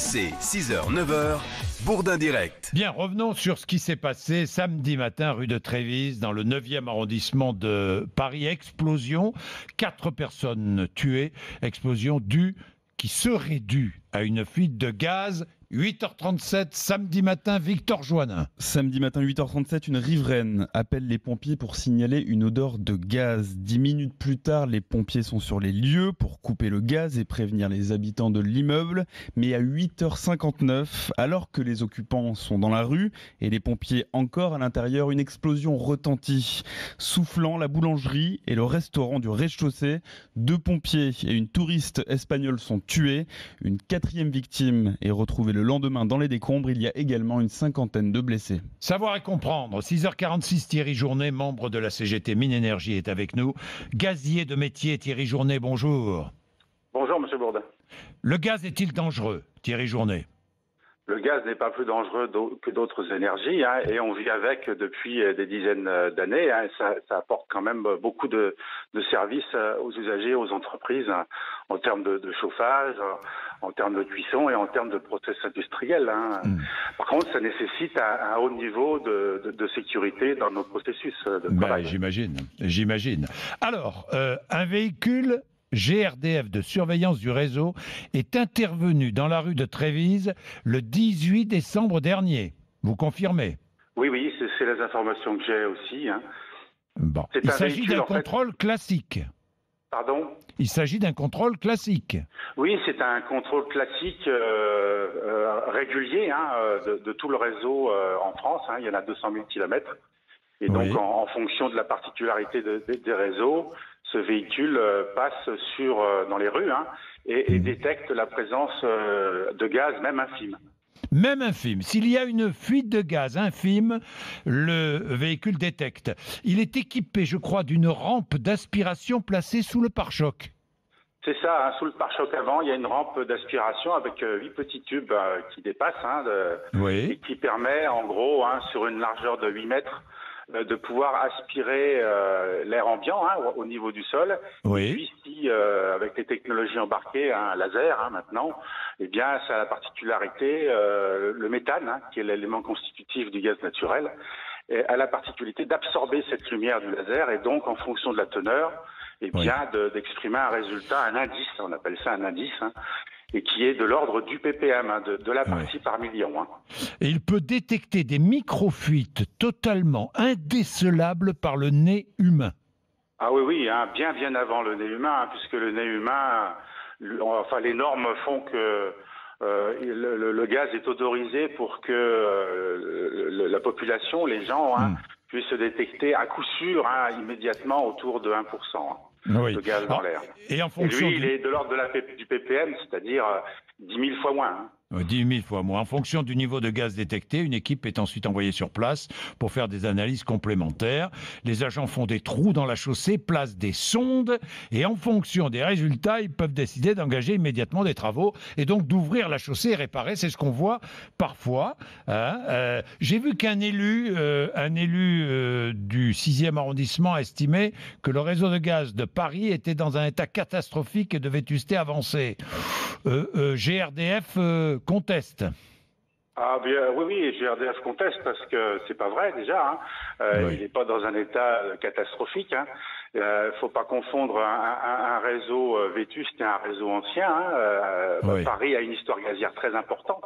RMC, 6h, 9h, Bourdin Direct. Bien, revenons sur ce qui s'est passé samedi matin rue de Trévise, dans le 9e arrondissement de Paris. Explosion, 4 personnes tuées. Explosion qui serait due à une fuite de gaz. 8h37, samedi matin, Victor Joannin. Samedi matin, 8h37, une riveraine appelle les pompiers pour signaler une odeur de gaz. 10 minutes plus tard, les pompiers sont sur les lieux pour couper le gaz et prévenir les habitants de l'immeuble. Mais à 8h59, alors que les occupants sont dans la rue et les pompiers encore à l'intérieur, une explosion retentit, soufflant la boulangerie et le restaurant du rez-de-chaussée. 2 pompiers et une touriste espagnole sont tués. Une 4e victime est retrouvée le lendemain dans les décombres. Il y a également une 50aine de blessés. Savoir et comprendre. 6h46, Thierry Journet, membre de la CGT Mines Énergie, est avec nous. Gazier de métier, Thierry Journet, bonjour. Bonjour, monsieur Bourdin. Le gaz est-il dangereux, Thierry Journet? Le gaz n'est pas plus dangereux que d'autres énergies, et on vit avec depuis des dizaines d'années. Ça apporte quand même beaucoup de services aux usagers, aux entreprises, en termes de chauffage, en termes de cuisson et en termes de process industriels. Par contre, ça nécessite un haut niveau de sécurité dans nos processus de travail. J'imagine. Alors, un véhicule GRDF de surveillance du réseau est intervenu dans la rue de Trévise le 18 décembre dernier. Vous confirmez? Oui, c'est les informations que j'ai aussi. Bon. Il s'agit d'un contrôle classique. Pardon? Il s'agit d'un contrôle classique. Oui, c'est un contrôle classique régulier de tout le réseau en France. Il y en a 200 000 kilomètres. Et donc, en fonction de la particularité des réseaux, ce véhicule passe dans les rues et détecte la présence de gaz, même infime. Même infime. S'il y a une fuite de gaz infime, le véhicule détecte. Il est équipé, je crois, d'une rampe d'aspiration placée sous le pare-choc. C'est ça, sous le pare-choc avant, il y a une rampe d'aspiration avec 8 petits tubes qui dépassent et qui permet, en gros, sur une largeur de 8 mètres, de pouvoir aspirer l'air ambiant au niveau du sol. Oui. Et puis si, avec les technologies embarquées, laser maintenant, eh bien ça a la particularité, le méthane, qui est l'élément constitutif du gaz naturel, a la particularité d'absorber cette lumière du laser et donc en fonction de la teneur, d'exprimer un résultat, un indice, on appelle ça un indice, et qui est de l'ordre du ppm, de la partie par million. Et il peut détecter des microfuites totalement indécelables par le nez humain. Ah oui, bien avant le nez humain, puisque le nez humain, les normes font que le gaz est autorisé pour que la population, les gens, puissent se détecter à coup sûr immédiatement autour de 1%. De gaz dans l'air. Et en fonction il est de l'ordre du ppm, c'est-à-dire 10 000 fois moins. 10 000 fois moins. En fonction du niveau de gaz détecté, une équipe est ensuite envoyée sur place pour faire des analyses complémentaires. Les agents font des trous dans la chaussée, placent des sondes et en fonction des résultats, ils peuvent décider d'engager immédiatement des travaux et donc d'ouvrir la chaussée et réparer. C'est ce qu'on voit parfois. J'ai vu qu'un élu du 6e arrondissement a estimé que le réseau de gaz de Paris était dans un état catastrophique et de vétusté avancée. GRDF conteste. Oui, GRDF conteste parce que c'est pas vrai déjà. Il n'est pas dans un état catastrophique. Faut pas confondre un réseau vétuste et un réseau ancien. Paris a une histoire gazière très importante,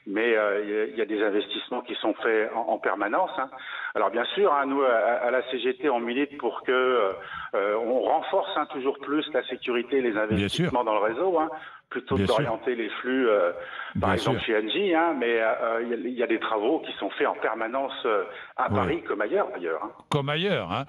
mais il y a des investissements qui sont faits en permanence. Alors bien sûr, nous à la CGT, on milite pour que on renforce toujours plus la sécurité et les investissements dans le réseau. Plutôt que d'orienter les flux, par exemple chez Engie, mais il y a des travaux qui sont faits en permanence à Paris comme ailleurs d'ailleurs. Comme ailleurs.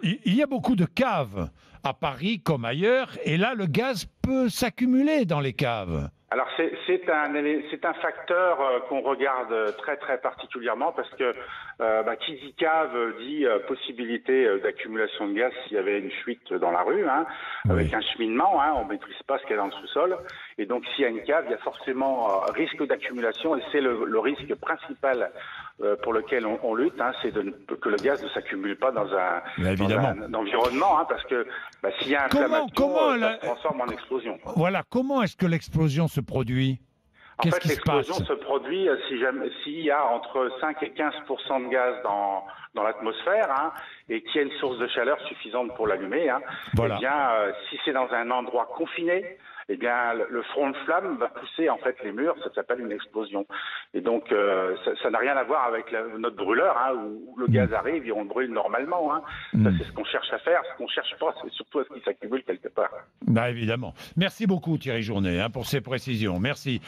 Il y a beaucoup de caves à Paris comme ailleurs, et là le gaz peut s'accumuler dans les caves. Alors c'est un facteur qu'on regarde très très particulièrement parce que qui dit cave dit possibilité d'accumulation de gaz s'il y avait une fuite dans la rue, avec un cheminement, on maîtrise pas ce qu'il y a dans le sous-sol, et donc s'il y a une cave, il y a forcément risque d'accumulation et c'est le risque principal pour lequel on lutte, c'est que le gaz ne s'accumule pas dans un environnement, parce que s'il y a un inflammation, ça se transforme en explosion. Voilà, comment est-ce que l'explosion se produit? Qu'est-ce qui se passe? L'explosion se produit s'il y a entre 5 et 15% de gaz dans l'atmosphère, hein, et qu'il y a une source de chaleur suffisante pour l'allumer. Hein. Voilà. Eh bien, si c'est dans un endroit confiné, eh bien, le front de flamme va pousser en fait les murs, ça s'appelle une explosion. Et donc, ça n'a rien à voir avec notre brûleur, hein, où le gaz arrive et on le brûle normalement. Hein. Ça, c'est ce qu'on cherche à faire. Ce qu'on cherche pas, c'est surtout à ce qu'il s'accumule quelque part. Bah évidemment. Merci beaucoup Thierry Journet, hein, pour ces précisions. Merci.